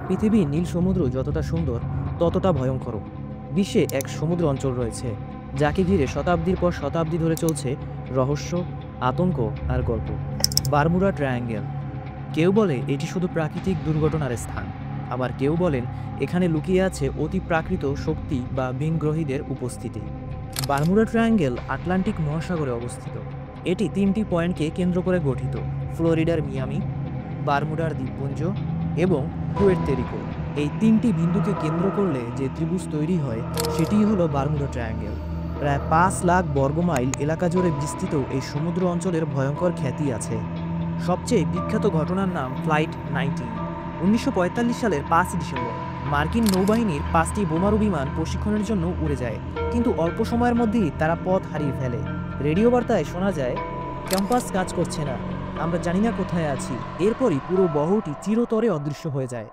পৃথিবীর নীল সমুদ্র যতটা সুন্দর ততটা ভয়ঙ্কর। বিশ্বে এক সমুদ্র অঞ্চল রয়েছে যাকে ঘিরে শতাব্দীর পর শতাব্দী ধরে চলছে রহস্য, আতঙ্ক আর গল্প। Bermuda triangle. কেউ বলে এটি শুধু প্রাকৃতিক দুর্ঘটনার স্থান, আবার কেউ বলেন এখানে লুকিয়ে আছে অতি প্রাকৃত শক্তি বা ভিনগ্রহীদের উপস্থিতি। বারমুডা ট্রায়াঙ্গেল আটলান্টিক মহাসাগরে অবস্থিত। এটি 3টি পয়েন্টকে কেন্দ্র করে গঠিত: ফ্লোরিডার মিয়ামি, বারমুডার দ্বীপপুঞ্জ এবং পুয়ের্তো রিকো। এই 3টি বিন্দুকে কেন্দ্র করলে যে ত্রিভুজ তৈরি হয় সেটিই হলো বারমুডা ট্রায়াঙ্গেল। প্রায় 5 লাখ বর্গমাইল এলাকা জুড়ে বিস্তৃত এই সমুদ্র অঞ্চলের ভয়ঙ্কর খ্যাতি আছে। সবচেয়ে বিখ্যাত ঘটনার নাম ফ্লাইট 19। 1945 সালের 5 ডিসেম্বর মার্কিন নৌবাহিনীর 5টি বোমারু বিমান প্রশিক্ষণের জন্য উড়ে যায়, কিন্তু অল্প সময়ের মধ্যেই তারা পথ হারিয়ে ফেলে। রেডিও বার্তায় শোনা যায়, ক্যাম্পাস কাজ করছে না, আমরা জানি না কোথায় আছি। এরপরই পুরো বহরটি চিরতরে অদৃশ্য হয়ে যায়।